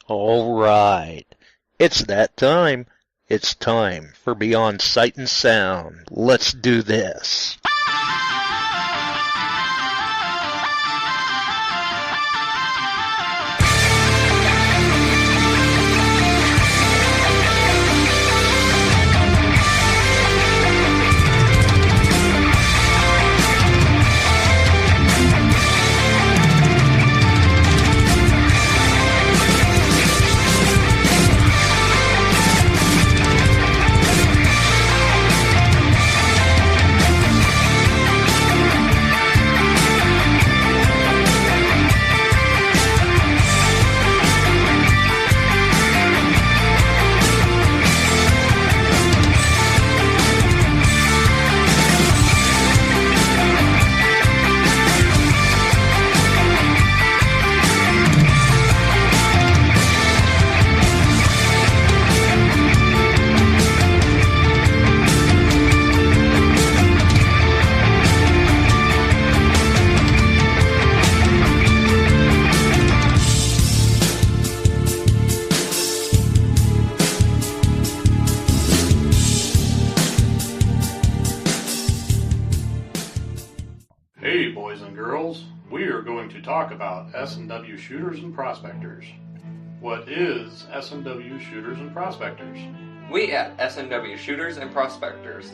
All right, it's that time. It's time for Beyond Sight and Sound. Let's do this. Hey boys and girls, we are going to talk about S&W shooters and prospectors. What is S&W shooters and prospectors? We at S&W Shooters and Prospectors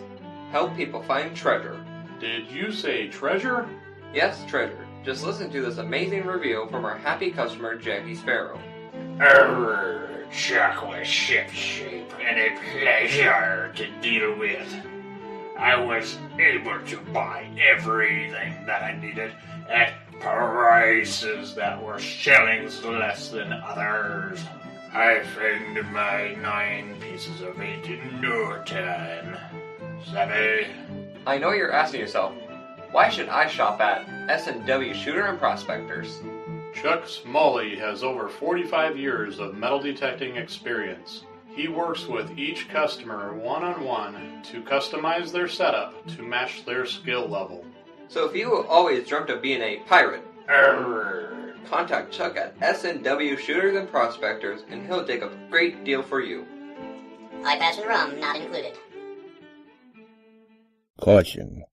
help people find treasure. Did you say treasure? Yes, treasure. Just listen to this amazing review from our happy customer, Jackie Sparrow. Chocolate ship-shape and a pleasure to deal with. I was able to buy everything that I needed at prices that were shillings less than others. I found my 9 pieces of meat in no time. Savvy? I know you're asking yourself, why should I shop at S&W Shooter and Prospectors? Chuck Smalley has over 45 years of metal detecting experience. He works with each customer one-on-one to customize their setup to match their skill level. So if you always dreamt of being a pirate, contact Chuck at S&W Shooters and Prospectors and he'll dig a great deal for you. Eye-patch and rum not included. Caution.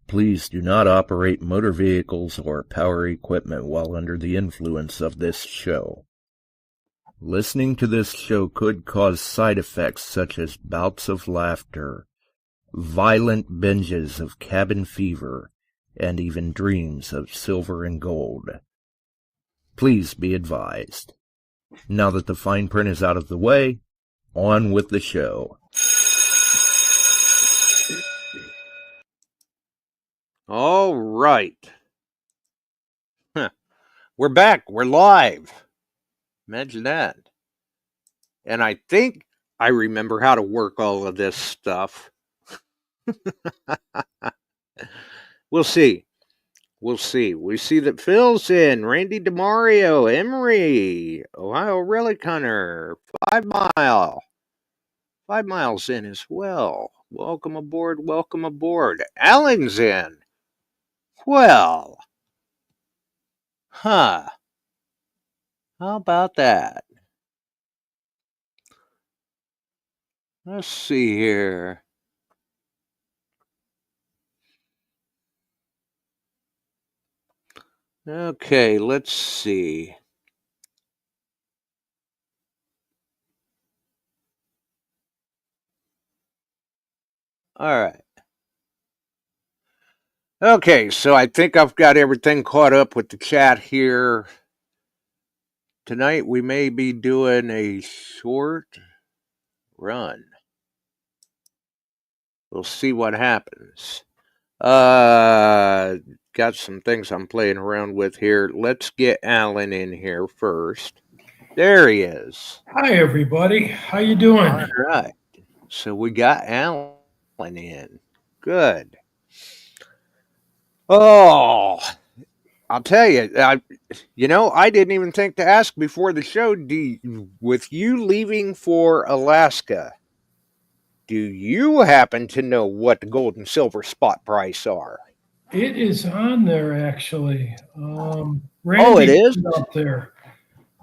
Please do not operate motor vehicles or power equipment while under the influence of this show. Listening to this show could cause side effects such as bouts of laughter, violent binges of cabin fever, and even dreams of silver and gold. Please be advised. Now that the fine print is out of the way, on with the show. All right. We're back. We're live. Imagine that. And I think I remember how to work all of this stuff. We'll see. We'll see. We see that Phil's in. Randy DeMario, Emery, Ohio Relic Hunter, 5 Mile. 5 Miles in as well. Welcome aboard. Welcome aboard. Alan's in. Well. Huh. How about that? Let's see here. Okay, let's see. All right. Okay, so I think I've got everything caught up with the chat here. Tonight we may be doing a short run. We'll see what happens. Got some things I'm playing around with here. Let's get Alan in here first. There he is. Hi, everybody. How you doing? All right. So we got Alan in. Good. Oh, I'll tell you, I didn't even think to ask before the show, with you leaving for Alaska, do you happen to know what the gold and silver spot price are? It is on there, actually. It Randy is? put it up there.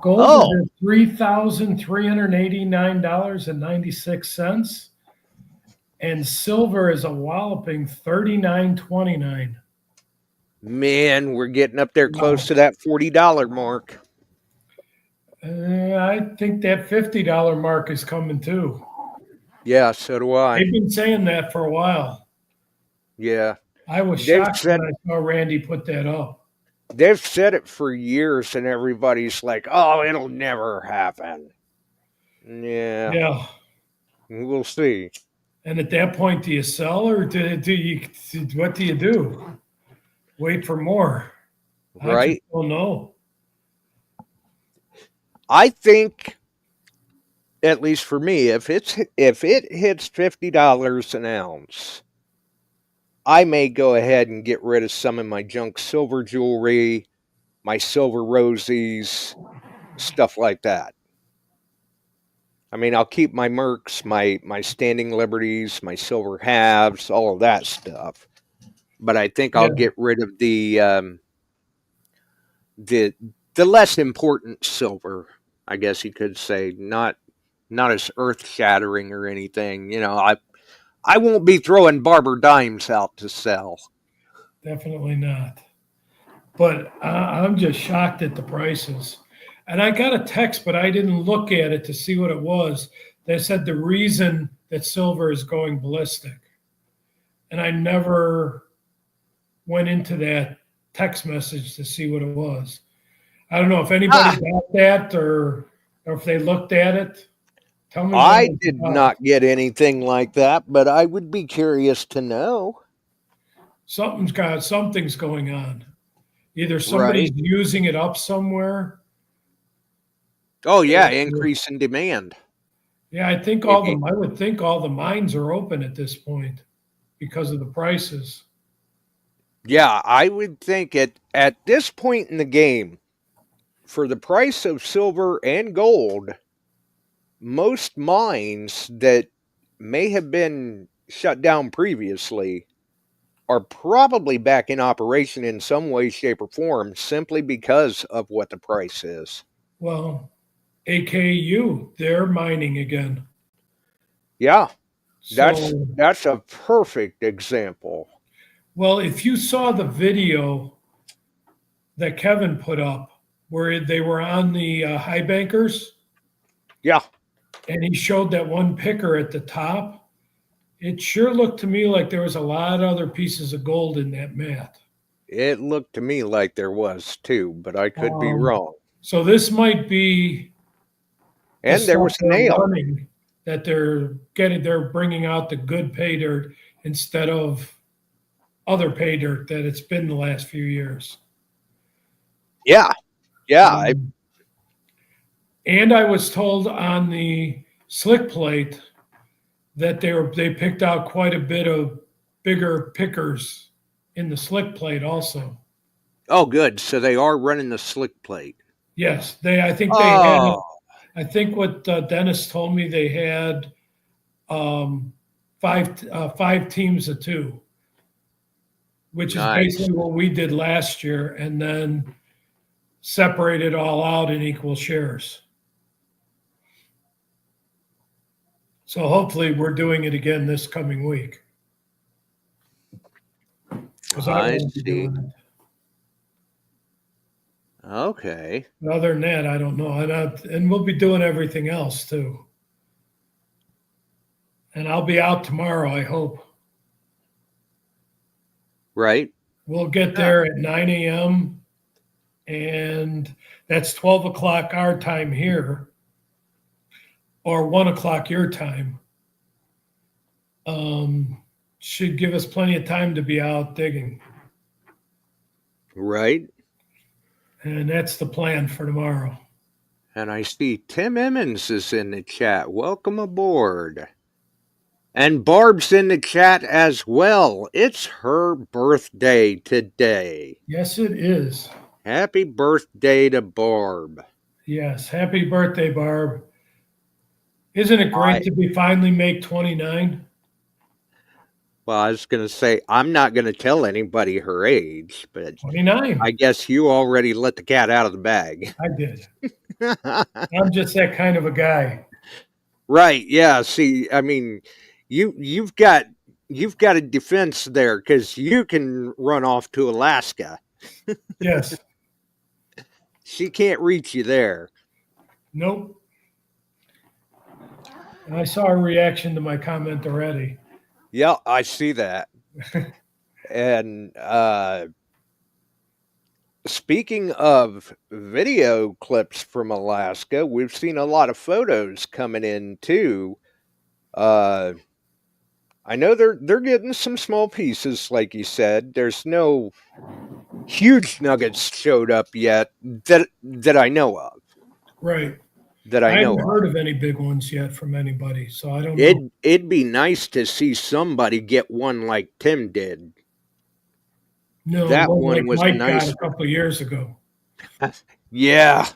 Gold is at $3,389.96. And silver is a walloping $39.29. Man, we're getting up there close to that $40 mark. I think that $50 mark is coming too. Yeah, so do I. They've been saying that for a while. Yeah. I was shocked when I saw Randy put that up. They've said it for years, and everybody's like, oh, it'll never happen. Yeah. Yeah. We'll see. And at that point, do you sell or what do you do? Wait for more. Right. I just don't know. I think, at least for me, if it hits $50 an ounce, I may go ahead and get rid of some of my junk silver jewelry, my silver rosies, stuff like that. I mean, I'll keep my mercs, my standing liberties, my silver halves, all of that stuff. But I think I'll get rid of the less important silver, I guess you could say, not as earth-shattering or anything. I won't be throwing barber dimes out to sell. Definitely not. But I'm just shocked at the prices. And I got a text, but I didn't look at it to see what it was. They said the reason that silver is going ballistic. And I never went into that text message to see what it was. I don't know if anybody got that or if they looked at it. Tell me. I did not get anything like that, but I would be curious to know. Something's going on. Either somebody's using it up somewhere. Oh yeah, increase in demand. Yeah, I would think all the mines are open at this point because of the prices. Yeah, I would think at this point in the game, for the price of silver and gold, most mines that may have been shut down previously are probably back in operation in some way, shape, or form simply because of what the price is. Well, AKU, they're mining again. Yeah, that's a perfect example. Well, if you saw the video that Kevin put up where they were on the high bankers. Yeah. And he showed that one picker at the top. It sure looked to me like there was a lot of other pieces of gold in that mat. It looked to me like there was too, but I could be wrong. So this might be. And there was a nail that they're bringing out the good pay dirt instead of other pay dirt that it's been the last few years. Yeah. Yeah. And I was told on the slick plate that they picked out quite a bit of bigger pickers in the slick plate also. Oh, good. So they are running the slick plate. Yes, I think they had. I think what Dennis told me, they had 5 teams of 2, which is basically what we did last year, and then separate it all out in equal shares. So hopefully we're doing it again this coming week. I see. Okay. But other than that, I don't know. And we'll be doing everything else too. And I'll be out tomorrow, I hope. Right. We'll get there at 9 a.m. And that's 12 o'clock our time here. or 1 o'clock your time, should give us plenty of time to be out digging. Right. And that's the plan for tomorrow. And I see Tim Emmons is in the chat. Welcome aboard. And Barb's in the chat as well. It's her birthday today. Yes, it is. Happy birthday to Barb. Yes. Happy birthday, Barb. Isn't it great to be finally make 29? Well, I was going to say, I'm not going to tell anybody her age, but 29. I guess you already let the cat out of the bag. I did. I'm just that kind of a guy. Right. Yeah. See, I mean, you've got a defense there because you can run off to Alaska. Yes. She can't reach you there. Nope. And I saw a reaction to my comment already. Yeah, I see that. And speaking of video clips from Alaska, we've seen a lot of photos coming in too. I know they're getting some small pieces, like you said. There's no huge nuggets showed up yet that I know of. Right. That I know haven't heard of any big ones yet from anybody, so I don't know. It'd be nice to see somebody get one like Tim did. No, that one like was Mike nice. got a couple of years ago. Yeah.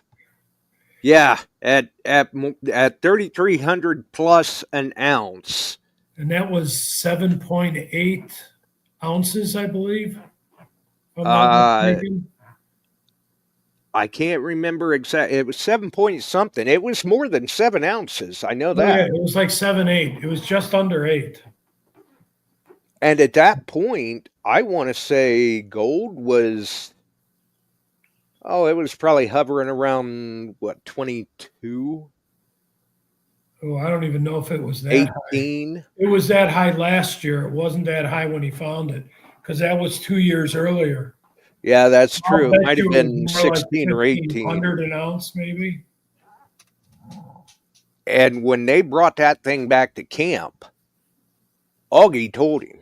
At 3,300 plus an ounce. And that was 7.8 ounces, I believe. If I'm not mistaken. I can't remember exactly. It was 7 point something. It was more than 7 ounces. I know that. Yeah, it was like 7.8. It was just under 8. And at that point, I want to say gold was, it was probably hovering around, 22? Oh, I don't even know if it was that 18? high. It was that high last year. It wasn't that high when he found it, because that was 2 years earlier. Yeah, that's true. It might have been 16 or 18. 100 an ounce, maybe. And when they brought that thing back to camp, Augie told him,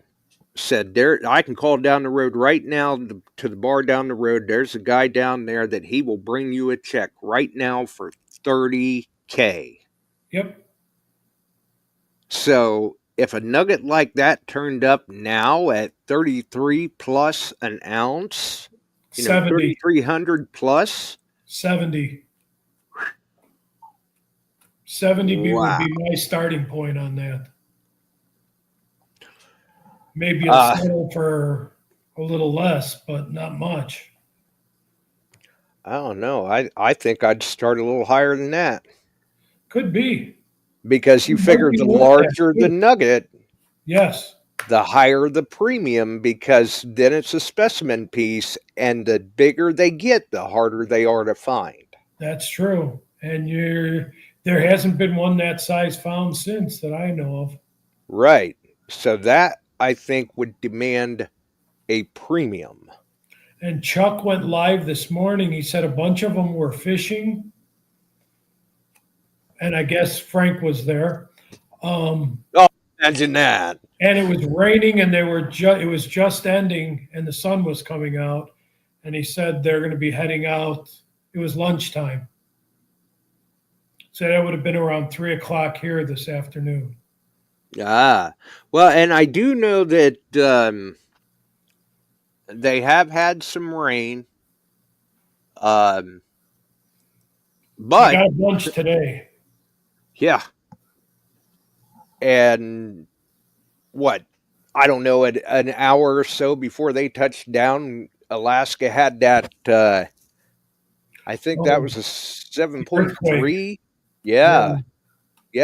said, I can call down the road right now to the bar down the road. There's a guy down there that he will bring you a check right now for $30K. Yep. So if a nugget like that turned up now at 33 plus an ounce, 3,300 plus 70. 70 would be my starting point on that. Maybe I'll settle for a little less, but not much. I don't know. I think I'd start a little higher than that. Could be. Because you figure the larger the nugget, yes, the higher the premium, because then it's a specimen piece, and the bigger they get, the harder they are to find. That's true. And there hasn't been one that size found since that I know of. Right. So that, I think, would demand a premium. And Chuck went live this morning. He said a bunch of them were fishing. And I guess Frank was there. Imagine that. And it was raining, and it was just ending, and the sun was coming out. And he said they're going to be heading out. It was lunchtime. So that would have been around 3 o'clock here this afternoon. Well, and I do know that they have had some rain. But I got a bunch today. Yeah. And I don't know, an hour or so before they touched down, Alaska had that, I think that was a 7.3. Yeah,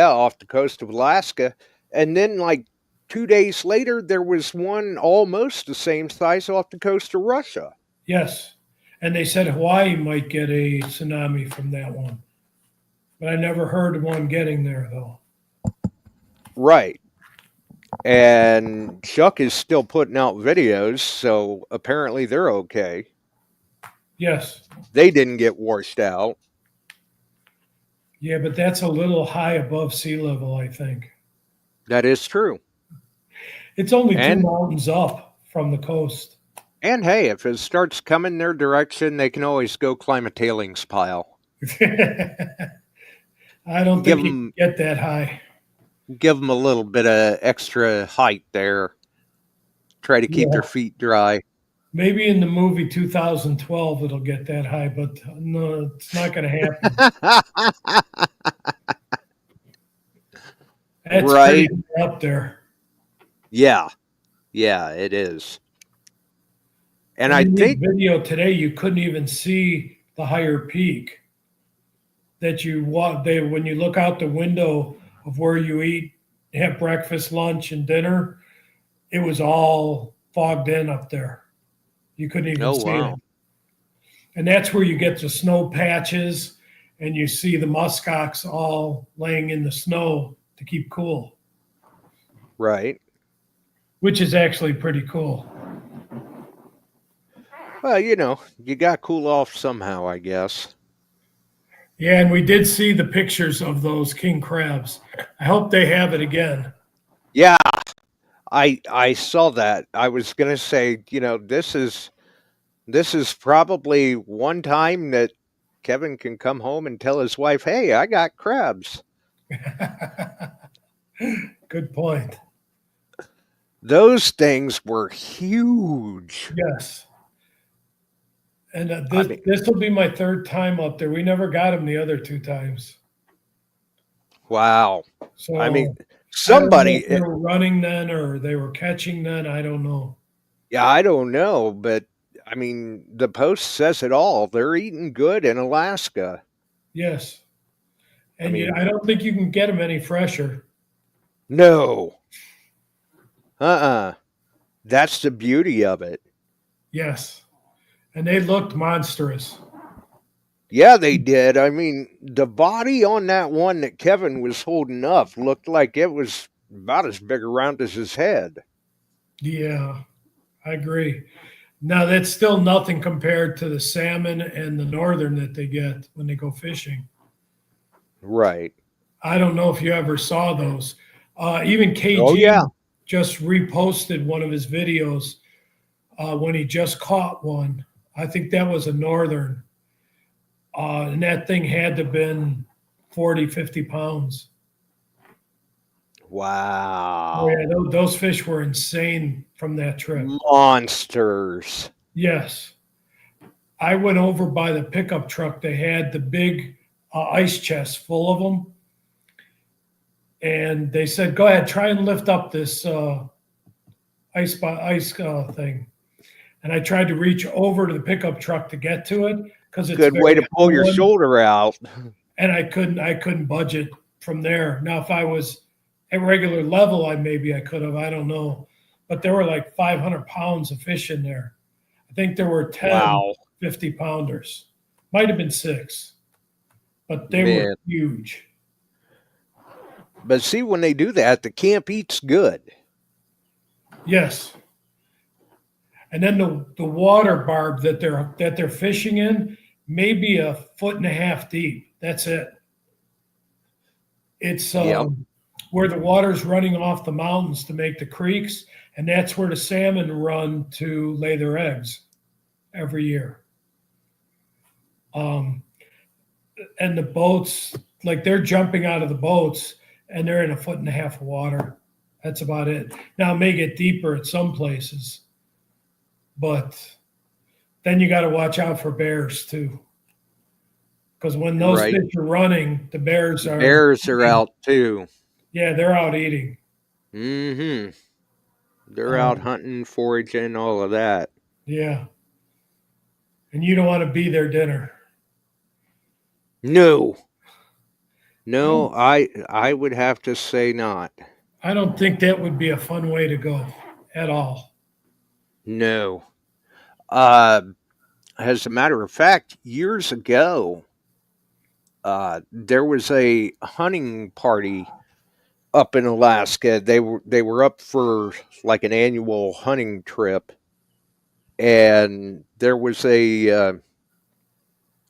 off the coast of Alaska. And then 2 days later, there was one almost the same size off the coast of Russia. Yes. And they said Hawaii might get a tsunami from that one. But I never heard of one getting there, though. Right. And Chuck is still putting out videos, so apparently they're okay. Yes. They didn't get washed out. Yeah, but that's a little high above sea level, I think. That is true. It's only two And mountains up from the coast. and hey, if it starts coming their direction, they can always go climb a tailings pile. I don't Give think you them can get that high. give them a little bit of extra height there. Try to keep Yeah. their feet dry. Maybe in the movie 2012 it'll get that high, but no, it's not going to happen. That's pretty Right? up there. Yeah. Yeah, it is. And And I in the think video today, you couldn't even see the higher peak that you walk. They when you look out the window of where you eat, have breakfast, lunch, and dinner, it was all fogged in up there. You couldn't even oh see it. wow. And that's where you get the snow patches and you see the muskox all laying in the snow to keep cool, Right. which is actually pretty cool. Well, you got to cool off somehow, I guess. Yeah, and we did see the pictures of those king crabs. I hope they have it again. Yeah, I saw that. I was going to say, this is probably one time that Kevin can come home and tell his wife, "Hey, I got crabs." Good point. Those things were huge. Yes. And I mean, this will be my third time up there. We never got them the other two times. wow. So I mean, I don't know somebody, if they were running then or they were catching then. I don't know. yeah, I don't know, but I mean, the Post says it all. They're eating good in Alaska. Yes. I And mean, I don't think you can get them any fresher. no. That's the beauty of it. Yes. And they looked monstrous. Yeah, they did. I mean, the body on that one that Kevin was holding up looked like it was about as big around as his head. Yeah, I agree. Now, that's still nothing compared to the salmon and the northern that they get when they go fishing. Right. I don't know if you ever saw those. Even Oh, KG yeah. just reposted one of his videos when he just caught one. I think that was a northern. And that thing had to have been 40, 50 pounds. Wow. Oh, yeah, those fish were insane from that trip. Monsters. Yes. I went over by the pickup truck. They had the big ice chest full of them. And they said, go ahead, try and lift up this ice thing. And I tried to reach over to the pickup truck to get to it because it's Good way to pull your shoulder out. And I couldn't budge it from there. Now, if I was at regular level, I could have. I don't know. But there were like 500 pounds of fish in there. I think there were 10 Wow. 50-pounders. Might have been 6. But they Man. were huge. But see, when they do that, the camp eats good. Yes. And then the water barb that they're fishing in may be 1.5 feet deep. That's it. It's Yep. where the water's running off the mountains to make the creeks, and that's where the salmon run to lay their eggs every year. And the boats, like they're jumping out of the boats, and they're in 1.5 feet of water. That's about it. Now it may get deeper at some places, but then you got to watch out for bears too. Because when those Right. fish are running, the bears are out too. Yeah, they're out eating. Mm-hmm. They're out hunting, foraging, all of that. Yeah. And you don't want to be their dinner. No. No, I would have to say not. I don't think that would be a fun way to go at all. No. As a matter of fact, years ago, there was a hunting party up in Alaska. They were up for like an annual hunting trip, and there was a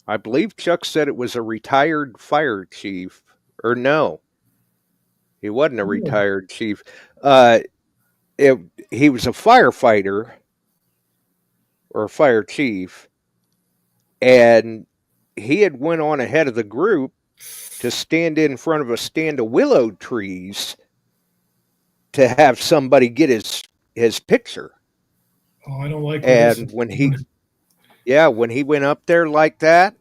I believe Chuck said it was a retired fire chief. Or no, he wasn't a retired chief. He was a firefighter or a fire chief, and he had went on ahead of the group to stand in front of a stand of willow trees to have somebody get his picture. Oh, I don't like And when he went up there like that,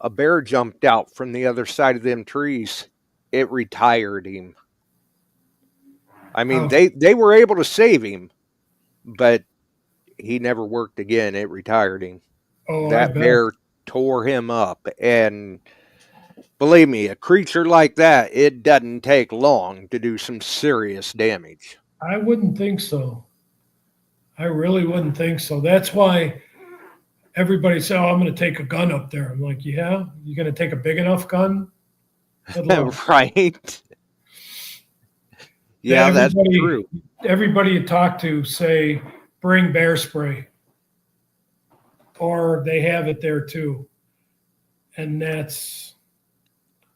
a bear jumped out from the other side of them trees. It retired him. I mean, they were able to save him, but he never worked again. It retired him. Oh, That bear tore him up. And believe me, a creature like that, it doesn't take long to do some serious damage. I wouldn't think so. I really wouldn't think so. That's why everybody said, "Oh, I'm going to take a gun up there." I'm like, "Yeah, you're going to take a big enough gun?" Right. Yeah, that's true. Everybody you talk to say, "Bring bear spray," or they have it there too, and that's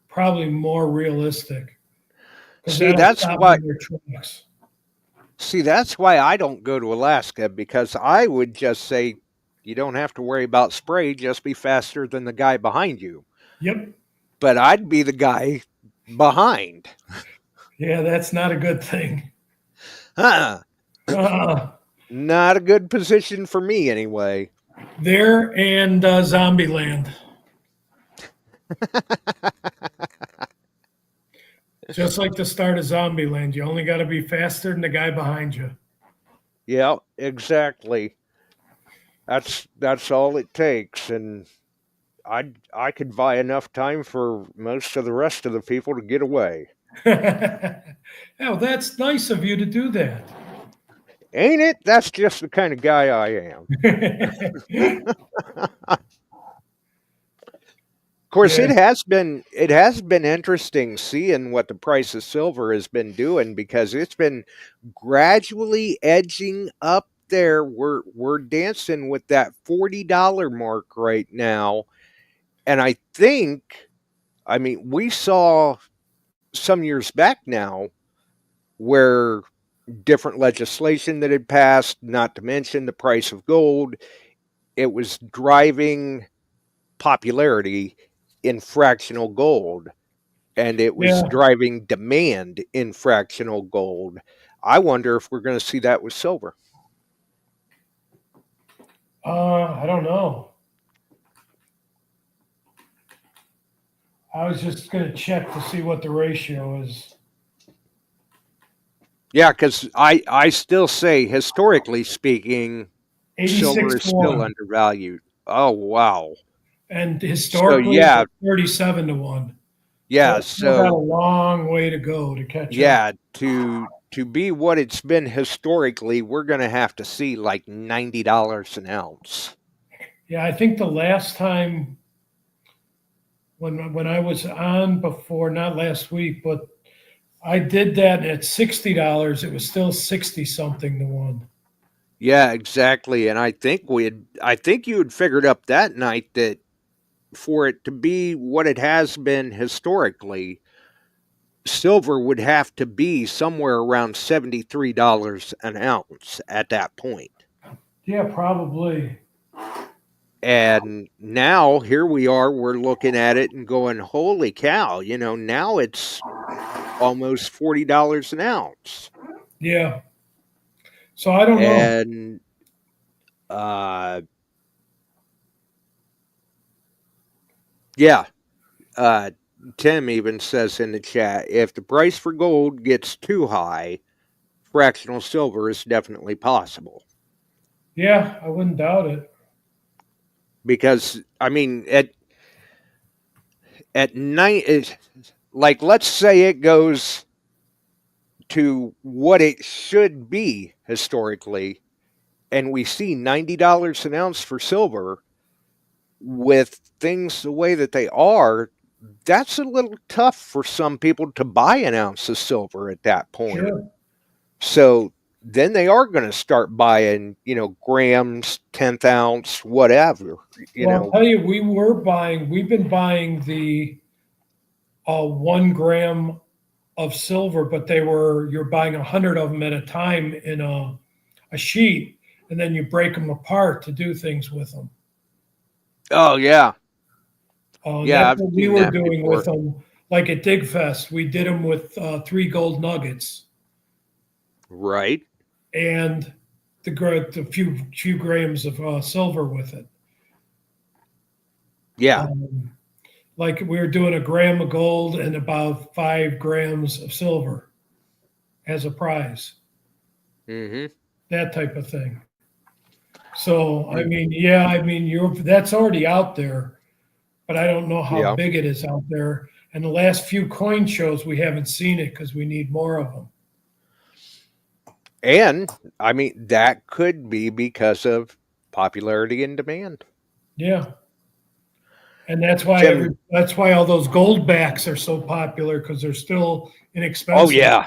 probably more realistic. See, that's why I don't go to Alaska, because I would just say, you don't have to worry about spray, just be faster than the guy behind you. Yep. But I'd be the guy behind. Yeah, that's not a good thing. Not a good position for me, anyway. There and Zombieland. Just like the start of Zombieland, you only got to be faster than the guy behind you. Yeah, exactly. That's all it takes, and I could buy enough time for most of the rest of the people to get away. Oh, that's nice of you to do that. Ain't it? That's just the kind of guy I am. Of course, it has been interesting seeing what the price of silver has been doing, because it's been gradually edging up there. We're dancing with that $40 mark right now. And I mean, we saw some years back now where different legislation that had passed, not to mention the price of gold, it was driving popularity in fractional gold, and it was driving demand in fractional gold. I wonder if we're going to see that with silver. I don't know. I was just going to check to see what the ratio is. Yeah, because I still say, historically speaking, silver is still undervalued. Oh, wow. And historically, it's 37 to 1. Yeah, so got a long way to go to catch up. Yeah, to be what it's been historically, we're going to have to see like $90 an ounce. Yeah, I think the last time when I was on before, not last week, but I did that at $60. It was still 60 something to 1. Yeah, exactly. And I think you had figured up that night that for it to be what it has been historically, silver would have to be somewhere around $73 an ounce at that point. Yeah, probably. And now here we are, we're looking at it and going, holy cow, now it's almost $40 an ounce. Yeah. So I don't know. And Tim even says in the chat, if the price for gold gets too high, fractional silver is definitely possible. Yeah, I wouldn't doubt it. Because, I mean, at night, like, let's say it goes to what it should be historically, and we see $90 an ounce for silver, with things the way that they are, that's a little tough for some people to buy an ounce of silver at that point. Sure. So then they are going to start buying, grams, 10th ounce, whatever. I'll tell you, we've been buying the 1 gram of silver, but you're buying 100 of them at a time in a sheet, and then you break them apart to do things with them. Oh, yeah. Yeah, that's what we were doing with them. Like at Dig Fest, we did them with 3 gold nuggets. Right. And the few grams of silver with it. Yeah. Like we were doing 1 gram of gold and about 5 grams of silver as a prize. Mm-hmm. That type of thing. So, that's already out there, but I don't know how big it is out there. And the last few coin shows, we haven't seen it because we need more of them. And that could be because of popularity and demand. Yeah. And that's why all those gold backs are so popular, because they're still inexpensive. Oh yeah.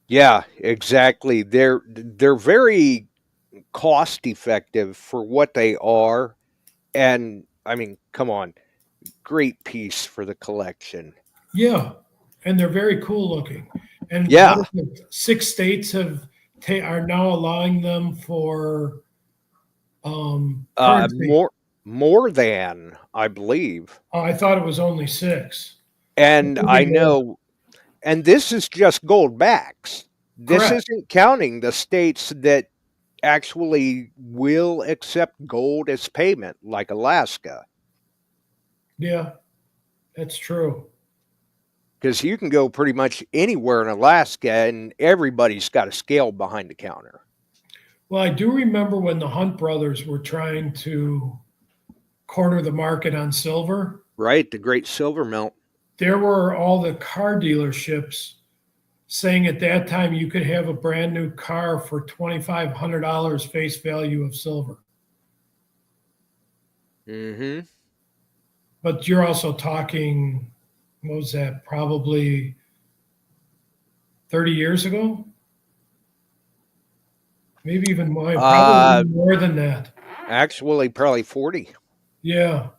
Yeah, exactly. They're very cost effective for what they are. And come on, great piece for the collection. Yeah. And they're very cool looking. And 6 states are now allowing them for more than, I believe. I thought it was only 6. And I know, and this is just gold backs. This Correct. Isn't counting the states that actually will accept gold as payment, like Alaska. Yeah, that's true. Because you can go pretty much anywhere in Alaska and everybody's got a scale behind the counter. Well, I do remember when the Hunt brothers were trying to corner the market on silver. Right, the Great Silver Melt. There were all the car dealerships saying at that time you could have a brand new car for $2,500 face value of silver. Mm-hmm. But you're also talking, what was that, probably 30 years ago? Maybe even more, probably more than that. Actually, probably 40. Yeah. I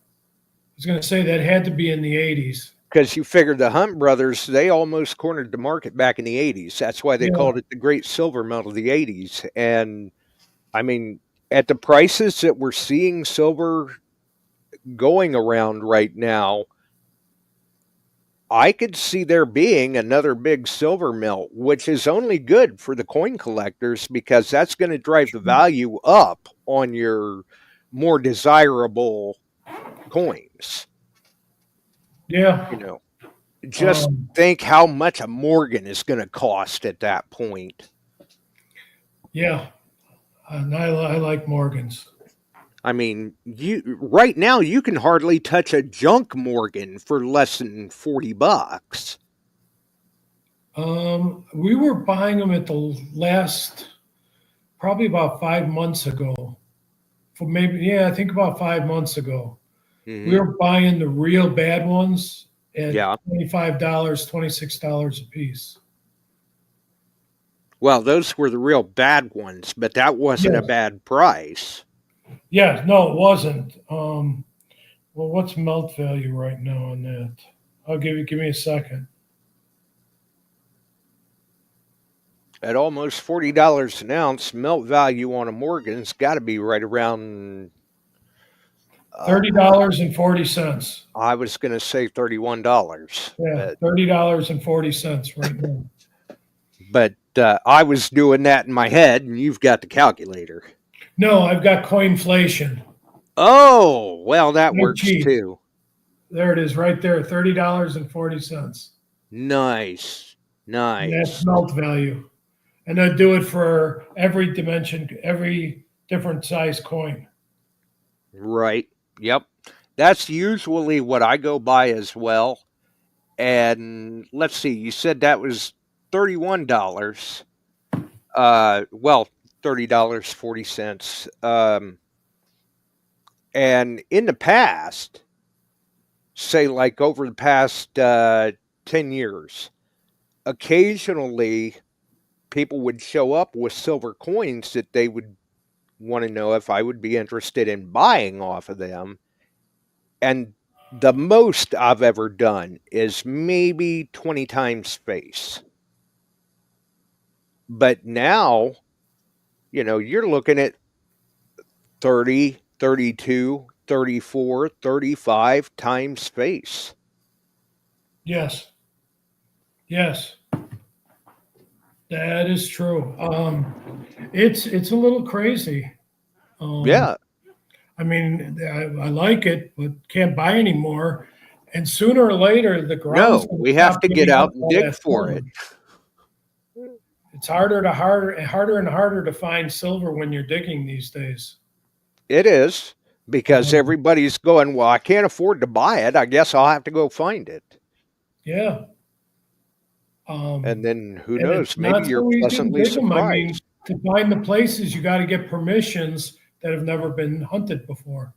was going to say that had to be in the 80s. Because you figured the Hunt brothers, they almost cornered the market back in the 80s. That's why they called it the Great Silver Melt of the 80s. And, at the prices that we're seeing silver going around right now, I could see there being another big silver melt, which is only good for the coin collectors because that's going to drive the value up on your more desirable coins. Yeah. Just think how much a Morgan is going to cost at that point. Yeah. And I like Morgans. Right now you can hardly touch a junk Morgan for less than $40. We were buying them at the probably about 5 months ago. I think about 5 months ago. Mm-hmm. We were buying the real bad ones at $25, $26 a piece. Well, those were the real bad ones, but that wasn't a bad price. Yeah, no, it wasn't. Well, what's melt value right now on that? I'll give me a second. At almost $40 an ounce, melt value on a Morgan's got to be right around $30.40. I was going to say $31. Yeah, $30.40 right now. But I was doing that in my head, and you've got the calculator. No, I've got coinflation. Oh, well, that works too. There it is right there, $30.40. Nice. And that's melt value. And I do it for every dimension, every different size coin. Right. Yep. That's usually what I go by as well. And let's see, you said that was $31. Well, $30.40. And in the past, say like over the past 10 years, occasionally people would show up with silver coins that they would want to know if I would be interested in buying off of them. And the most I've ever done is maybe 20 times face. But now, you're looking at 30, 32, 34, 35 times face. Yes. Yes. That is true. It's a little crazy. Yeah. I mean, I like it, but can't buy anymore. And sooner or later, the ground's No, gonna we have stop to get giving up out and all dig that for silver. it. It's harder and harder to find silver when you're digging these days. It is, because everybody's going, well, I can't afford to buy it. I guess I'll have to go find it. Yeah. And then who and knows? it's Maybe not you're so easy to pleasantly dig them. I mean, surprised. to find the places, you got to get permissions that have never been hunted before.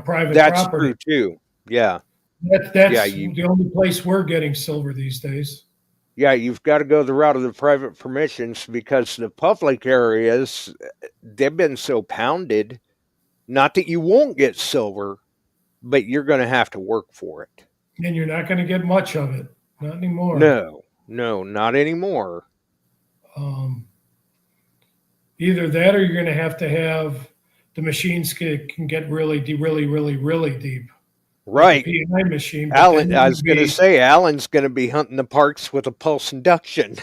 Private That's property. true too. Yeah. That's Yeah, the only place we're getting silver these days. Yeah, you've got to go the route of the private permissions, because the public areas, they've been so pounded. Not that you won't get silver, but you're going to have to work for it. And you're not going to get much of it. Not anymore. No, not anymore. Either that, or you're going to have the machines can get really deep. Right. Like the PI machine. Alan, I was going to say, Alan's going to be hunting the parks with a pulse induction.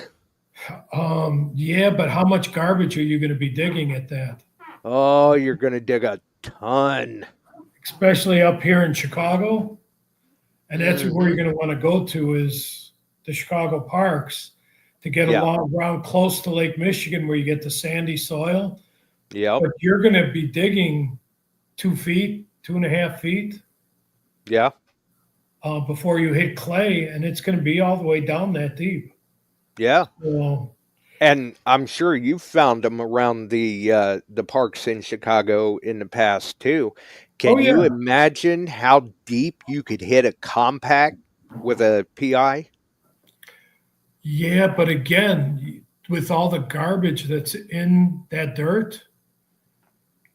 Yeah, but how much garbage are you going to be digging at that? Oh, you're going to dig a ton. Especially up here in Chicago. And that's where you're going to want to go to, is the Chicago parks, to get around close to Lake Michigan, where you get the sandy soil. Yeah. But you're going to be digging 2 feet, 2.5 feet. Yeah. Before you hit clay, and it's going to be all the way down that deep. Yeah. So, and I'm sure you've found them around the parks in Chicago in the past too. Can you imagine how deep you could hit a compact with a PI? Yeah, but again, with all the garbage that's in that dirt,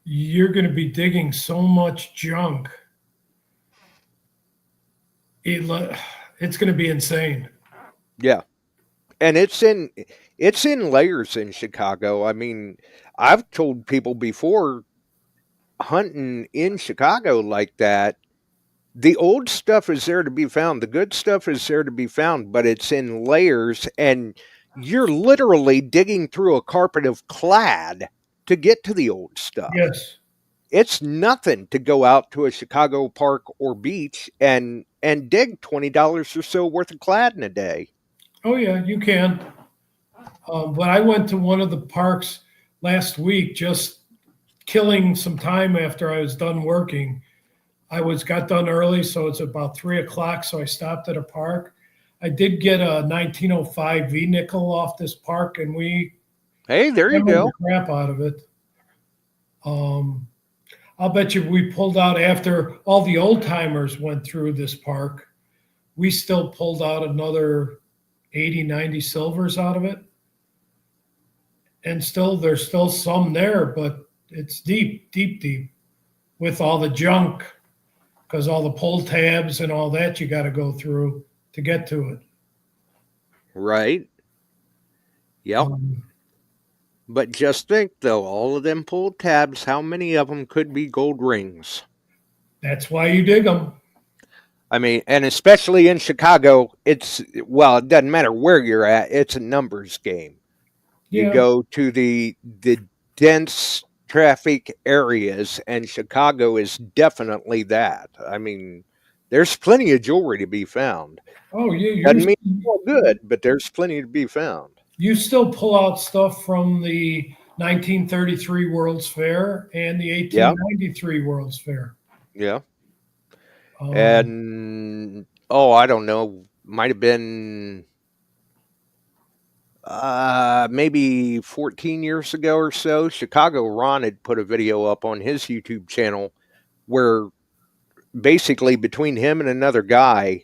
you're going to be digging so much junk. It's going to be insane. Yeah. And it's in layers in Chicago. I mean, I've told people before, hunting in Chicago like that, the old stuff is there to be found. The good stuff is there to be found, but it's in layers, and you're literally digging through a carpet of clad to get to the old stuff. Yes. It's nothing to go out to a Chicago park or beach and dig $20 or so worth of clad in a day. Oh yeah, you can. But I went to one of the parks last week, just killing some time after I was done working. I got done early, so it's about 3:00. So I stopped at a park. I did get a 1905 V nickel off this park, and there you go. The crap out of it. I'll bet you we pulled out, after all the old timers went through this park, we still pulled out another 80, 90 silvers out of it. And there's still some there, but it's deep with all the junk, because all the pull tabs and all that you got to go through to get to it. Right. Yep. But just think, though, all of them pull tabs, how many of them could be gold rings? That's why you dig them. I mean, and especially in Chicago, it doesn't matter where you're at. It's a numbers game. Yeah. You go to the dense traffic areas, and Chicago is definitely that. I mean, there's plenty of jewelry to be found. Oh, yeah. Doesn't mean it's all good, but there's plenty to be found. You still pull out stuff from the 1933 World's Fair and the 1893 World's Fair. Yeah. And, I don't know, might have been maybe 14 years ago or so, Chicago Ron had put a video up on his YouTube channel where basically between him and another guy,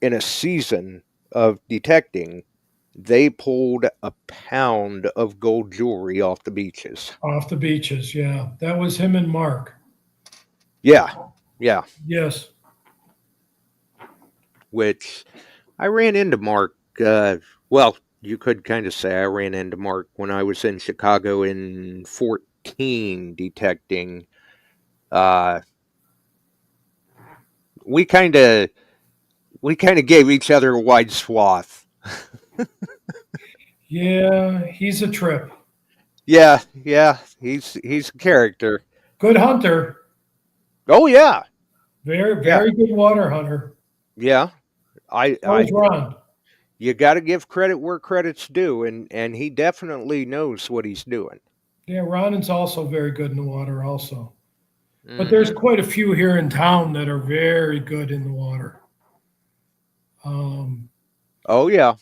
in a season of detecting, they pulled a pound of gold jewelry off the beaches. Off the beaches, yeah. That was him and Mark. Yeah, yeah. Yes. Which I ran into Mark. Well, you could kind of say I ran into Mark when I was in Chicago in 14 detecting. We kind of gave each other a wide swath. Yeah, he's a trip. Yeah, he's a character. Good hunter. Oh yeah, Very good water hunter. yeah. Ron. You got to give credit where credit's due, and he definitely knows what he's doing. Yeah, Ronan's also very good in the water also. But there's quite a few here in town that are very good in the water. Oh yeah.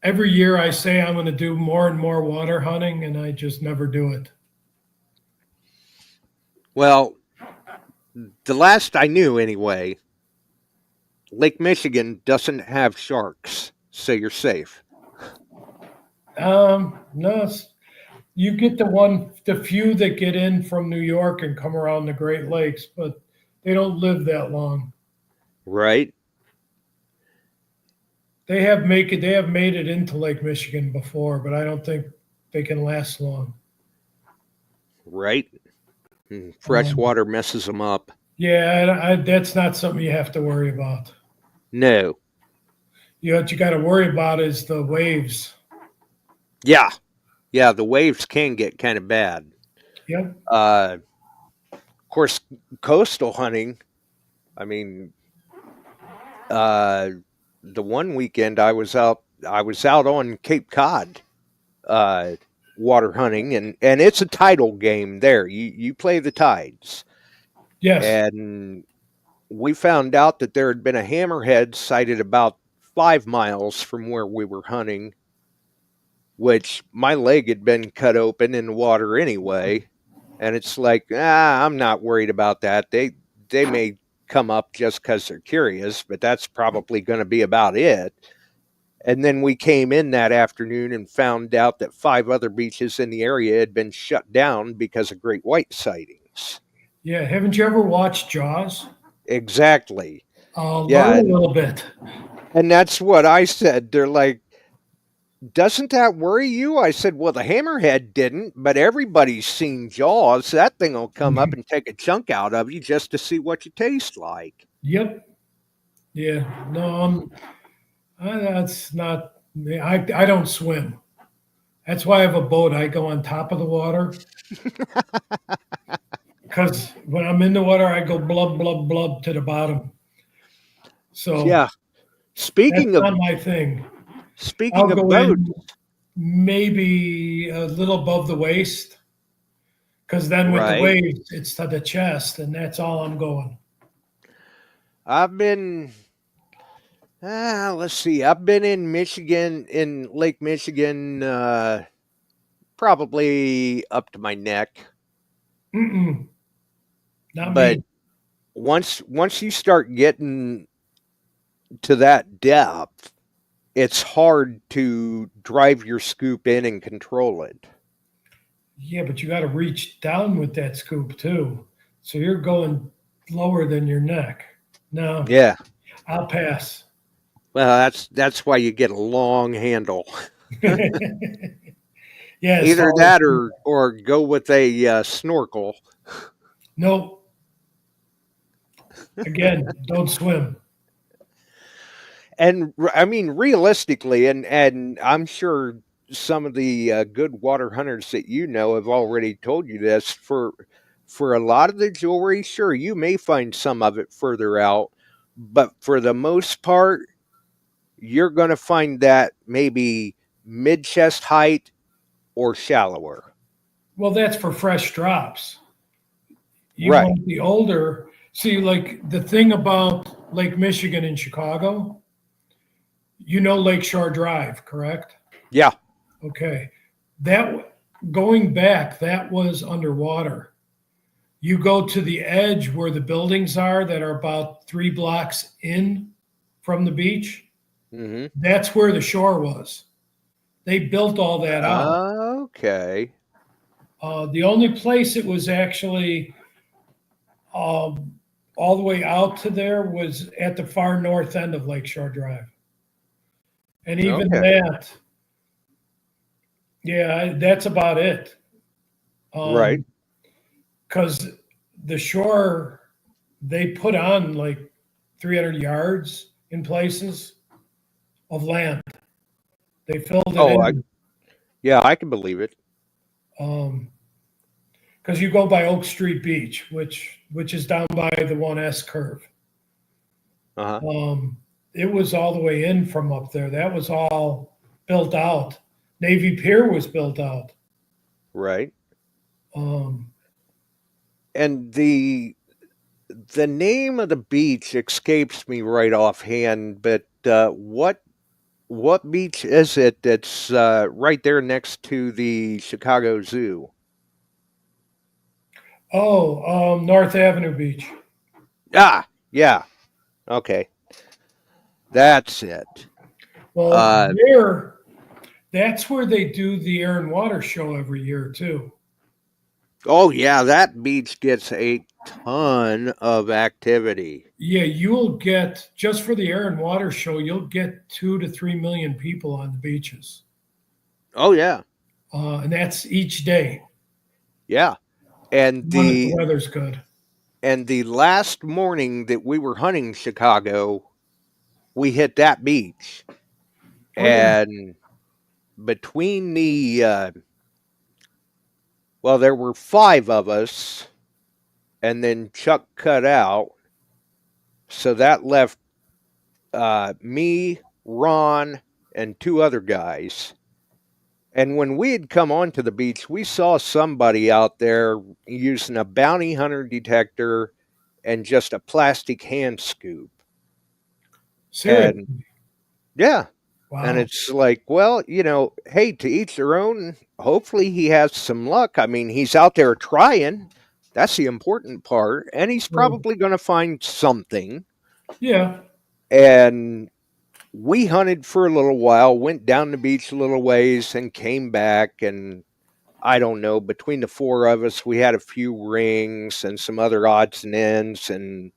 Every year I say I'm going to do more and more water hunting, and I just never do it. Well, the last I knew anyway, Lake Michigan doesn't have sharks, so you're safe. No, you get the few that get in from New York and come around the Great Lakes, but they don't live that long. Right. They have made it into Lake Michigan before, but I don't think they can last long. Right. Fresh water messes them up. Yeah, that's not something you have to worry about. No. What you got to worry about is the waves. Yeah. Yeah, the waves can get kind of bad. Yep. Of course, coastal hunting, I mean, the one weekend I was out on Cape Cod water hunting, and it's a tidal game there. You play the tides. Yes. And we found out that there had been a hammerhead sighted about 5 miles from where we were hunting, which my leg had been cut open in the water anyway. And it's like, I'm not worried about that. They may come up just because they're curious, but that's probably going to be about it. And then we came in that afternoon and found out that 5 other beaches in the area had been shut down because of great white sightings. Yeah, haven't you ever watched Jaws? Exactly. Learn a little bit. And that's what I said. They're like, doesn't that worry you? I said, well, the hammerhead didn't, but everybody's seen Jaws. That thing will come up and take a chunk out of you just to see what you taste like. Yep. Yeah. No, that's not me. I don't swim. That's why I have a boat. I go on top of the water. Because when I'm in the water, I go blub, blub, blub to the bottom. So yeah. Speaking of not my thing. Speaking of boats, maybe a little above the waist, because then with the waves, it's to the chest, and that's all I'm going. I've been, let's see, I've been in Michigan, in Lake Michigan, probably up to my neck. Not but me. Once you start getting to that depth, it's hard to drive your scoop in and control it. Yeah, but you got to reach down with that scoop too. So you're going lower than your neck. No. Yeah. I'll pass. Well, that's why you get a long handle. Yeah. Either that or go with a snorkel. Nope. Again, don't swim. And I mean, realistically, and I'm sure some of the good water hunters that you know have already told you this, for a lot of the jewelry, sure, you may find some of it further out, but for the most part, you're going to find that maybe mid-chest height or shallower. Well, that's for fresh drops. You want the older. See, like the thing about Lake Michigan in Chicago, you know Lakeshore Drive, correct? Yeah. Okay. That going back, that was underwater. You go to the edge where the buildings are that are about 3 blocks in from the beach. Mm-hmm. That's where the shore was. They built all that out. Okay. The only place it was actually all the way out to there was at the far north end of Lakeshore Drive. And even Okay. that, yeah, that's about it. Right. Because the shore, they put on like 300 yards in places of land. They filled it Oh, in. yeah, I can believe it. Because you go by Oak Street Beach, which is down by the 1S curve. Uh-huh. It was all the way in from up there. That was all built out. Navy Pier was built out. Right. Um, And the name of the beach escapes me right offhand, but what beach is it that's right there next to the Chicago Zoo? North Avenue Beach. Ah, yeah. Okay. That's it. Well, that's where they do the Air and Water show every year too. Oh, yeah, that beach gets a ton of activity. Yeah, you'll get, just for the Air and Water show, you'll get 2 to 3 million people on the beaches. Oh, yeah. And that's each day. Yeah. And When the weather's good. And the last morning that we were hunting Chicago, we hit that beach. And between the, well, there were 5 of us, and then Chuck cut out. So that left me, Ron, and 2 other guys. And when we had come onto the beach, we saw somebody out there using a bounty hunter detector and just a plastic hand scoop. Seriously? And yeah. Wow. And it's like, well, hey, to each their own. Hopefully he has some luck. I mean, he's out there trying. That's the important part. And he's probably going to find something. Yeah. And we hunted for a little while, went down the beach a little ways, and came back. And I don't know, between the 4 of us, we had a few rings and some other odds and ends and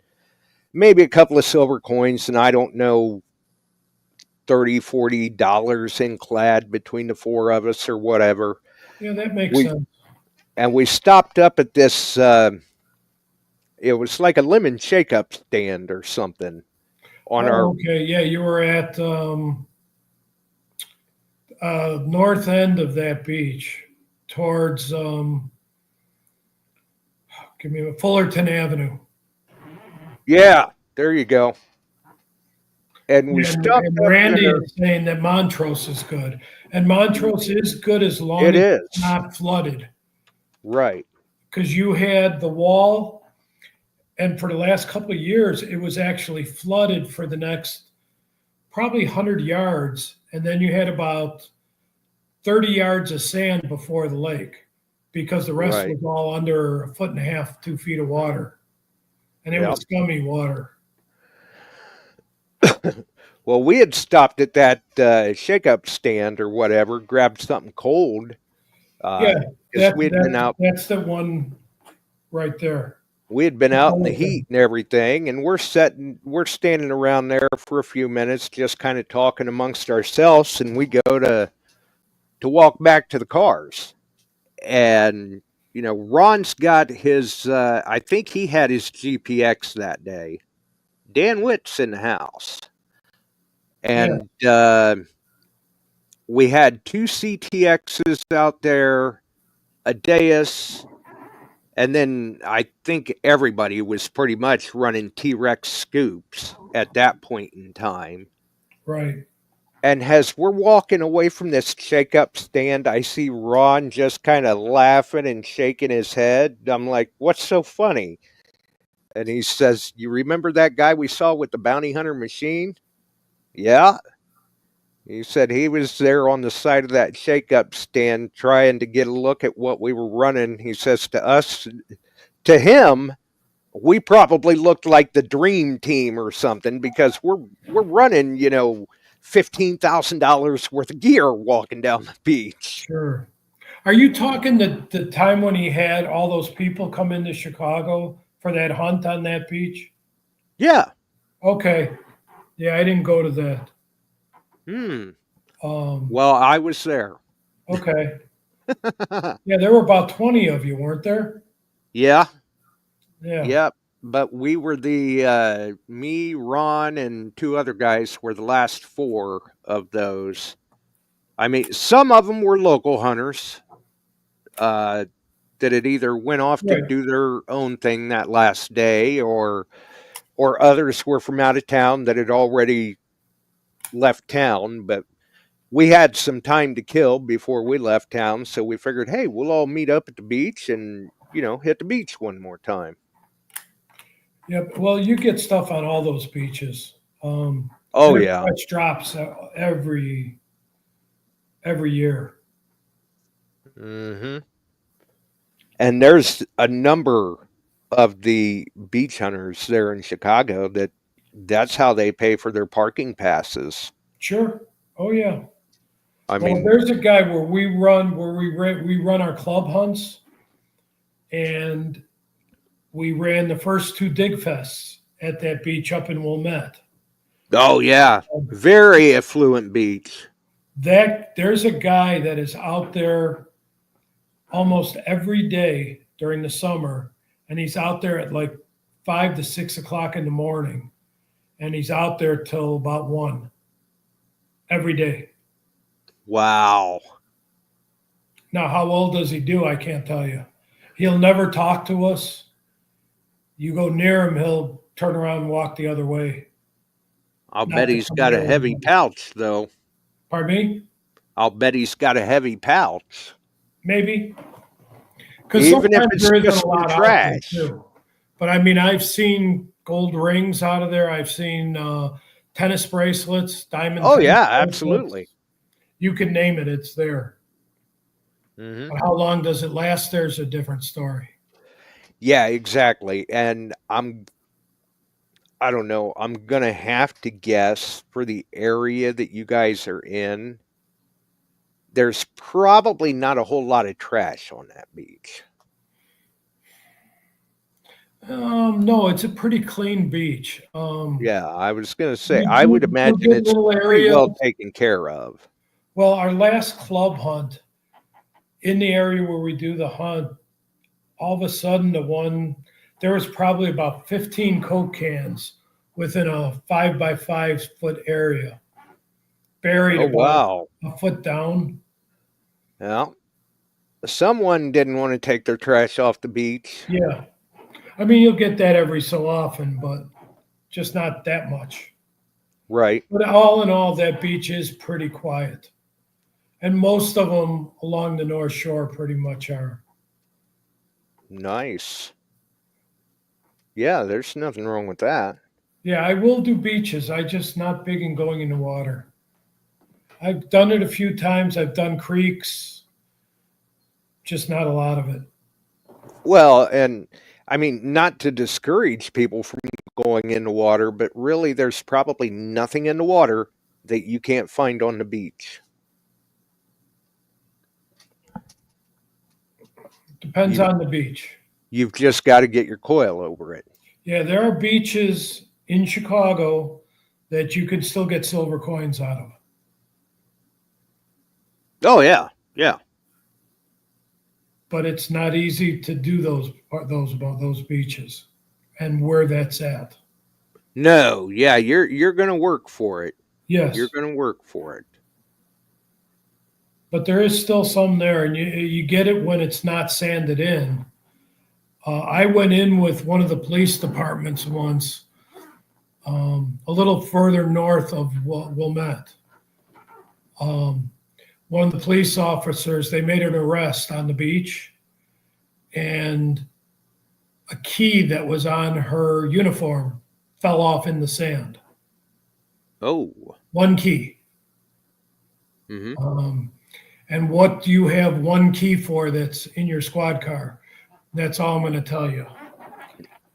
maybe a couple of silver coins. And I don't know, $30-$40 in clad between the 4 of us or whatever. Yeah, that makes sense. And we stopped up at this, it was like a lemon shake-up stand or something. Okay, yeah, you were at north end of that beach towards Fullerton Avenue. Yeah, there you go. And we stopped. And Randy is saying that Montrose is good. And Montrose is good as long as it's not flooded. Right. Because you had the wall, and for the last couple of years, it was actually flooded for the next probably 100 yards. And then you had about 30 yards of sand before the lake because the rest was all under 1.5 feet, 2 feet of water. And it was scummy water. Well, we had stopped at that shake-up stand or whatever, grabbed something cold. We'd been out. That's the one right there. We had been out in the heat and everything, and we're standing around there for a few minutes, just kind of talking amongst ourselves, and we go to walk back to the cars. And, Ron's got his, I think he had his GPX that day. Dan Witt's in the house. And we had 2 CTXs out there, a Deus, and then I think everybody was pretty much running T-Rex scoops at that point in time. Right. And as we're walking away from this shake-up stand, I see Ron just kind of laughing and shaking his head. I'm like, what's so funny? And he says, you remember that guy we saw with the bounty hunter machine? Yeah. He said he was there on the side of that shake-up stand trying to get a look at what we were running. He says to him, we probably looked like the dream team or something because we're running, $15,000 worth of gear walking down the beach. Sure. Are you talking the time when he had all those people come into Chicago for that hunt on that beach? Yeah. Okay. Yeah, I didn't go to that. Well, I was there. Okay. Yeah, there were about 20 of you, weren't there? Yeah. Yeah. Yep. But we were me, Ron, and 2 other guys were the last 4 of those. I mean, some of them were local hunters that had either went off to Right. do their own thing that last day, or others were from out of town that had already left town. But we had some time to kill before we left town, so we figured, hey, we'll all meet up at the beach and, hit the beach one more time. Yep. Well, you get stuff on all those beaches. Oh, there's yeah. much drops every year. Mm-hmm. And there's a number of the beach hunters there in Chicago that's how they pay for their parking passes. Sure. Oh yeah. I mean, there's a guy where we run our club hunts, and we ran the first 2 dig fests at that beach up in Wilmette. oh yeah, very affluent beach. There's a guy that is out there almost every day during the summer, and he's out there at like 5 to 6 o'clock in the morning, and he's out there till about 1 every day. Wow. Now, how well does he do? I can't tell you. He'll never talk to us. You go near him, he'll turn around and walk the other way. I'll bet he's got a heavy pouch, though. Pardon me? I'll bet he's got a heavy pouch. Maybe. Because Even if sometimes it's there isn't just a lot for out there, trash. too. But I mean, I've seen gold rings out of there. I've seen tennis bracelets, diamond. Oh, yeah, bracelets. absolutely. You can name it, it's there. Mm-hmm. But how long does it last? There's a different story. Yeah, exactly. And I don't know, I'm going to have to guess for the area that you guys are in, there's probably not a whole lot of trash on that beach. No, it's a pretty clean beach. Yeah, I was going to say, we I do- would we imagine get it's little pretty areas. well taken care of. Well, our last club hunt, in the area where we do the hunt, all of a sudden there was probably about 15 Coke cans within a 5 by 5 foot area, buried Oh, about wow. a foot down. Yeah. Someone didn't want to take their trash off the beach. Yeah. I mean, you'll get that every so often, but just not that much. Right. But all in all, that beach is pretty quiet. And most of them along the North Shore pretty much are. Nice. Yeah, there's nothing wrong with that. Yeah, I will do beaches. I just not big in going in the water. I've done it a few times. I've done creeks, just not a lot of it. Well, and I mean, not to discourage people from going in the water, but really there's probably nothing in the water that you can't find on the beach. Depends on the beach. You've just got to get your coil over it. Yeah, there are beaches in Chicago that you can still get silver coins out of. Oh, yeah. Yeah. But it's not easy to do those beaches and where that's at. No, yeah, you're going to work for it. Yes. You're going to work for it. But there is still some there, and you get it when it's not sanded in. I went in with one of the police departments once, a little further north of Wilmette. One of the police officers, they made an arrest on the beach, and a key that was on her uniform fell off in the sand. Oh. One key. Mm-hmm. And what do you have one key for that's in your squad car? That's all I'm going to tell you.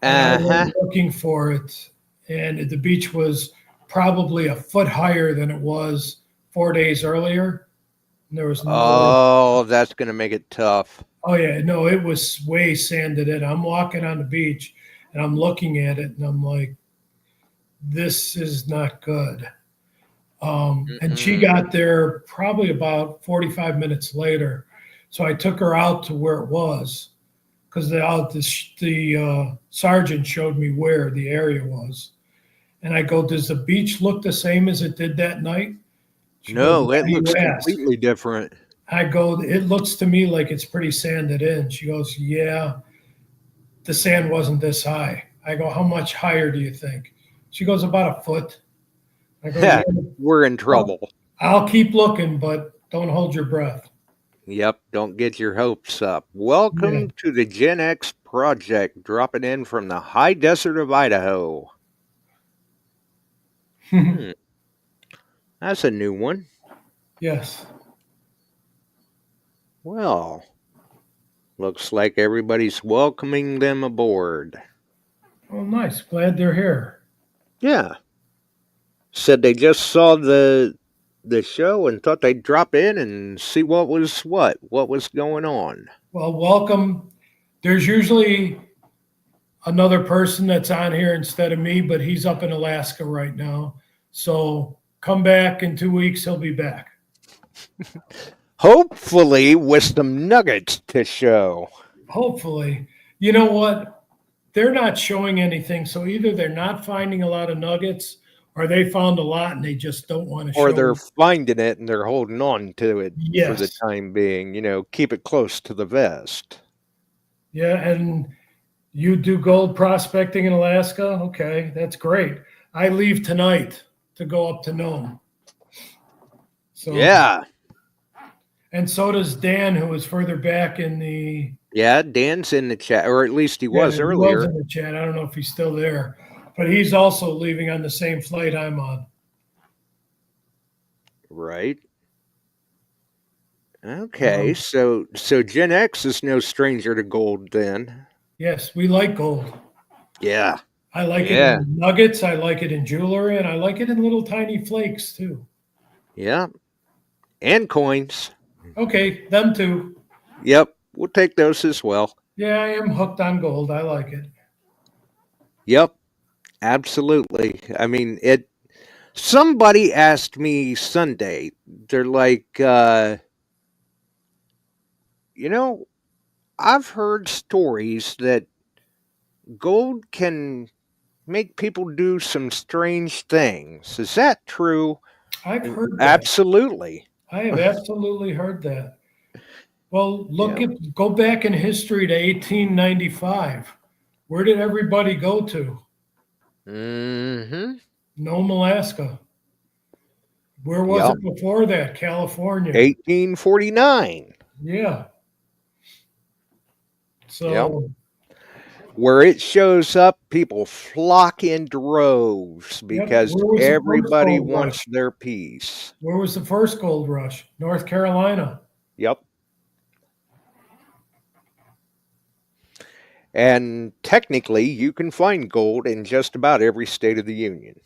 I went looking for it, and the beach was probably a foot higher than it was 4 days earlier. And there was no. Oh, that's going to make it tough. Oh yeah, no, it was way sanded in. I'm walking on the beach and I'm looking at it and I'm like, this is not good. And she got there probably about 45 minutes later. So I took her out to where it was because the sergeant showed me where the area was. And I go, does the beach look the same as it did that night? She No, goes, it looks completely different. I go, it looks to me like it's pretty sanded in. She goes, yeah, the sand wasn't this high. I go, how much higher do you think? She goes, about a foot. I go, yeah, we're in trouble. I'll keep looking, but don't hold your breath. Yep, don't get your hopes up. Welcome to the Gen X Project, dropping in from the high desert of Idaho. That's a new one. Yes. Well, looks like everybody's welcoming them aboard. Oh, nice. Glad they're here. Yeah. Said they just saw the show and thought they'd drop in and see what was going on. Well, welcome. There's usually another person that's on here instead of me, but he's up in Alaska right now. So come back in 2 weeks. He'll be back. Hopefully with some nuggets to show. Hopefully. You know what? They're not showing anything. So either they're not finding a lot of nuggets or they found a lot and they just don't want to show. Or they're finding it and they're holding on to it for the time being. You know, keep it close to the vest. Yeah, and you do gold prospecting in Alaska? Okay, that's great. I leave tonight to go up to Nome. So yeah. And so does Dan, who is further back in the... Yeah, Dan's in the chat, or at least he was earlier. He was in the chat. I don't know if he's still there. But he's also leaving on the same flight I'm on. Right. Okay, so Gen X is no stranger to gold then. Yes, we like gold. Yeah. I like it in nuggets, I like it in jewelry, and I like it in little tiny flakes too. Yeah. And coins. Okay, them too. Yep, we'll take those as well. Yeah, I am hooked on gold. I like it. Yep, absolutely. I mean, somebody asked me Sunday, they're like, you know, I've heard stories that gold can make people do some strange things. Is that true? I've heard that. Absolutely. I have absolutely heard that. Well, go back in history to 1895. Where did everybody go to? Nome, Alaska. Where was it before that? California. 1849. Yeah. So where it shows up, people flock in droves because everybody wants their piece. Where was the first gold rush? North Carolina. Yep. And technically, you can find gold in just about every state of the union.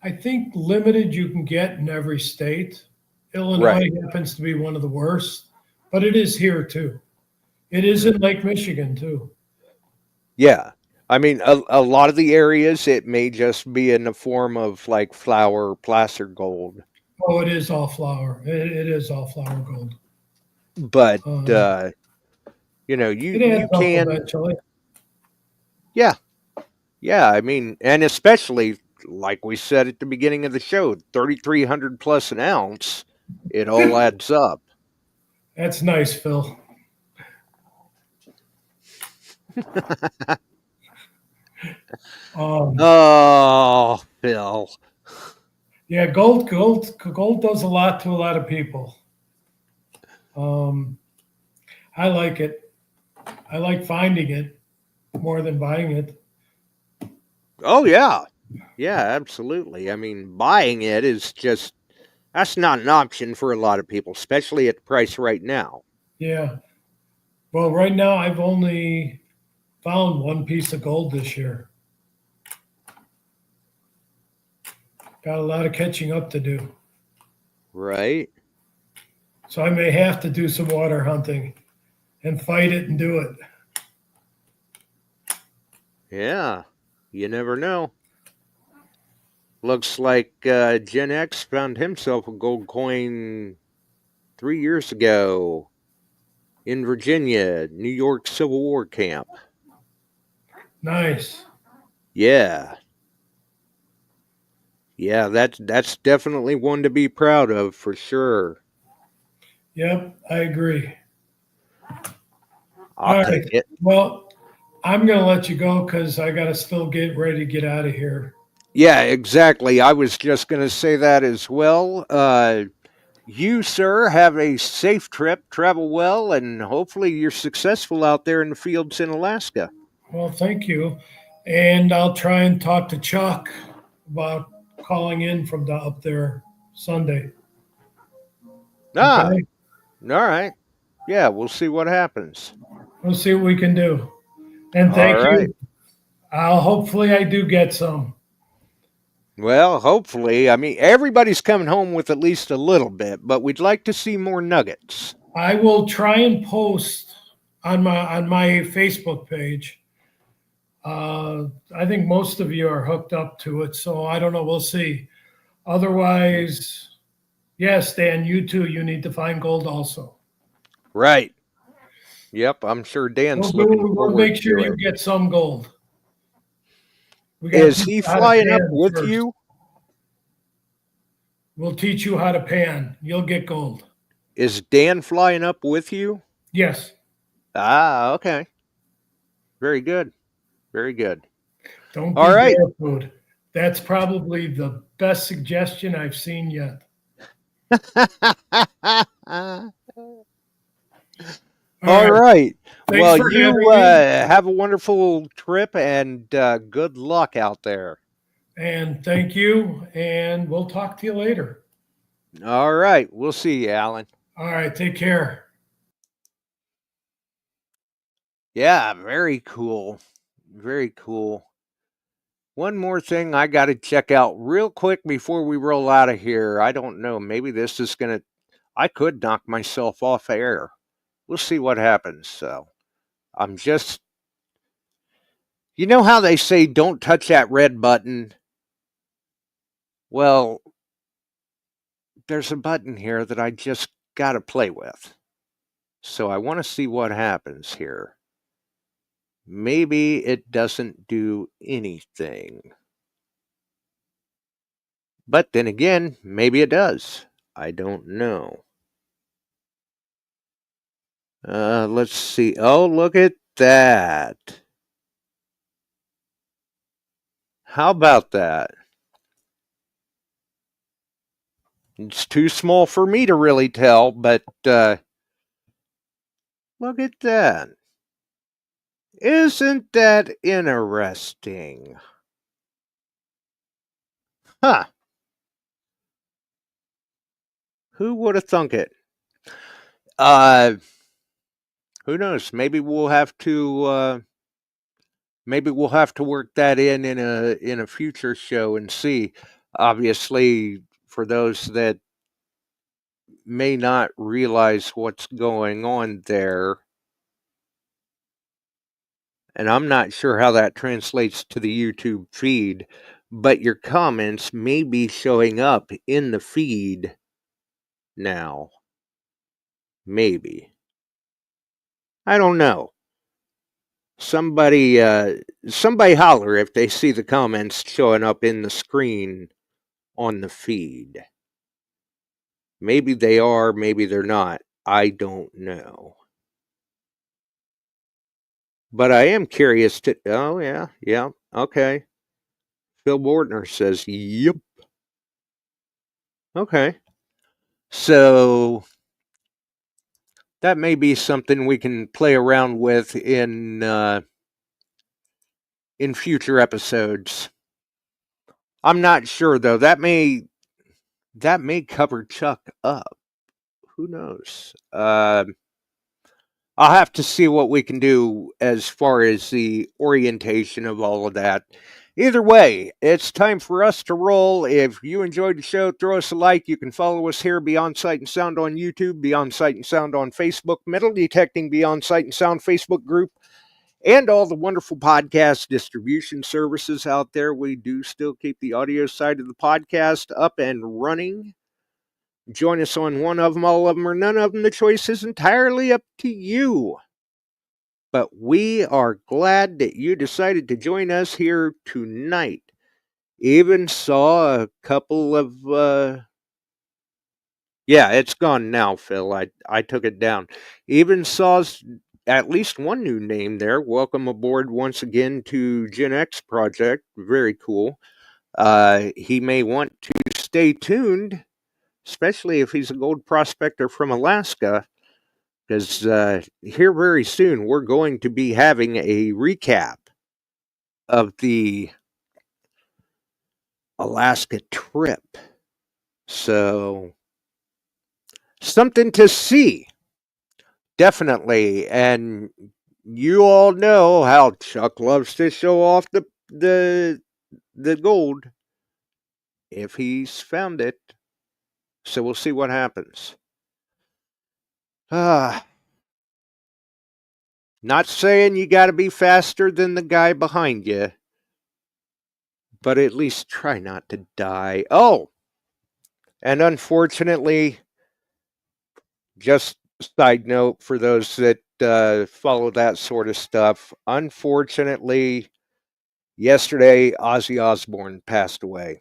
I think limited you can get in every state. Illinois happens to be one of the worst, but it is here too. It is in Lake Michigan too. Yeah. I mean, a lot of the areas, it may just be in the form of like flour, placer gold. Oh, it is all flour. It is all flour gold. But, you know, you can. Eventually. Yeah. Yeah. I mean, and especially like we said at the beginning of the show, 3,300 plus an ounce, it all adds up. That's nice, Phil. Oh, Phil. Yeah, gold does a lot to a lot of people. I like it. I like finding it more than buying it. Oh, yeah. Yeah, absolutely. I mean, buying it is just, that's not an option for a lot of people, especially at the price right now. Yeah. Well, right now I've only found one piece of gold this year. Got a lot of catching up to do. Right. So I may have to do some water hunting and fight it and do it. Yeah. You never know. Looks like Gen X found himself a gold coin 3 years ago in Virginia, New York Civil War camp. Nice. Yeah. Yeah, that's definitely one to be proud of for sure. Yep, I agree. I'll take it. Well, I'm going to let you go because I got to still get ready to get out of here. Yeah, exactly. I was just going to say that as well. You, sir, have a safe trip, travel well, and hopefully you're successful out there in the fields in Alaska. Well, thank you. And I'll try and talk to Chuck about calling in from up there Sunday. Ah, Okay? all right. Yeah, we'll see what happens. We'll see what we can do. And thank you. Hopefully I do get some. Well, hopefully. I mean, everybody's coming home with at least a little bit, but we'd like to see more nuggets. I will try and post on my Facebook page. I think most of you are hooked up to it, so I don't know. We'll see. Otherwise, yes, Dan, you too. You need to find gold also. Right. Yep, I'm sure Dan's looking forward we'll make sure to you it. get some gold. Is he flying up with first. you? We'll teach you how to pan. You'll get gold. Is Dan flying up with you? Yes. Ah, okay. Very good. Very good. Don't be all right. barefoot. That's probably the best suggestion I've seen yet. All right. Well, you having have a wonderful trip and good luck out there. And thank you. And we'll talk to you later. All right. We'll see you, Alan. All right. Take care. Yeah, very cool. Very cool. One more thing I got to check out real quick before we roll out of here. I don't know. Maybe this is going to, I could knock myself off air. We'll see what happens. So I'm just, you know how they say don't touch that red button? Well, there's a button here that I just got to play with. So I want to see what happens here. Maybe it doesn't do anything. But then again, maybe it does. I don't know. Let's see. Oh, look at that. How about that? It's too small for me to really tell, but look at that. Isn't that interesting? Huh. Who would have thunk it? Who knows? Maybe we'll have to work that in a future show and see. Obviously, for those that may not realize what's going on there, and I'm not sure how that translates to the YouTube feed, but your comments may be showing up in the feed now. Maybe. I don't know. Somebody holler if they see the comments showing up in the screen on the feed. Maybe they are, maybe they're not. I don't know. But I am curious to... Oh, yeah, okay. Phil Bortner says, yep. Okay. So that may be something we can play around with in future episodes. I'm not sure though. That may cover Chuck up. Who knows? I'll have to see what we can do as far as the orientation of all of that. Either way, it's time for us to roll. If you enjoyed the show, throw us a like. You can follow us here, Beyond Sight and Sound on YouTube, Beyond Sight and Sound on Facebook, Metal Detecting Beyond Sight and Sound Facebook group, and all the wonderful podcast distribution services out there. We do still keep the audio side of the podcast up and running. Join us on one of them, all of them, or none of them. The choice is entirely up to you. But we are glad that you decided to join us here tonight. Even saw a couple of, yeah, it's gone now, Phil. I took it down. Even saw at least one new name there. Welcome aboard once again to Gen X Project. Very cool. He may want to stay tuned, especially if he's a gold prospector from Alaska, because here very soon we're going to be having a recap of the Alaska trip. So, something to see. Definitely. And you all know how Chuck loves to show off the gold if he's found it. So we'll see what happens. Not saying you got to be faster than the guy behind you, but at least try not to die. Oh, and unfortunately, just side note for those that follow that sort of stuff, unfortunately, yesterday, Ozzy Osbourne passed away.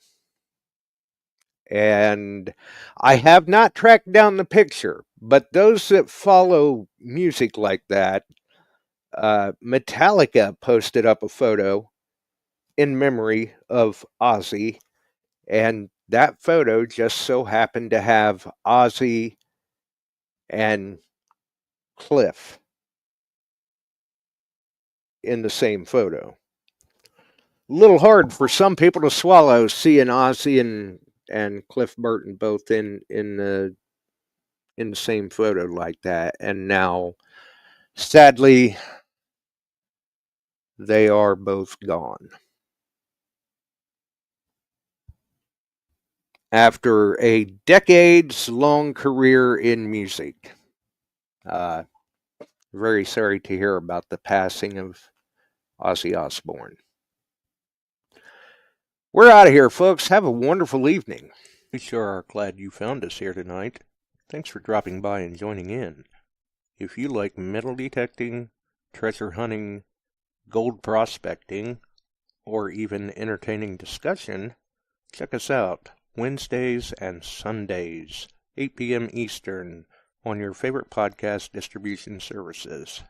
And I have not tracked down the picture, but those that follow music like that, Metallica posted up a photo in memory of Ozzy, and that photo just so happened to have Ozzy and Cliff in the same photo. A little hard for some people to swallow seeing Ozzy and Cliff Burton both in the same photo like that, and now sadly they are both gone after a decades-long career in music. Very sorry to hear about the passing of Ozzy Osbourne. We're out of here, folks. Have a wonderful evening. We sure are glad you found us here tonight. Thanks for dropping by and joining in. If you like metal detecting, treasure hunting, gold prospecting, or even entertaining discussion, check us out Wednesdays and Sundays, 8 p.m. Eastern, on your favorite podcast distribution services.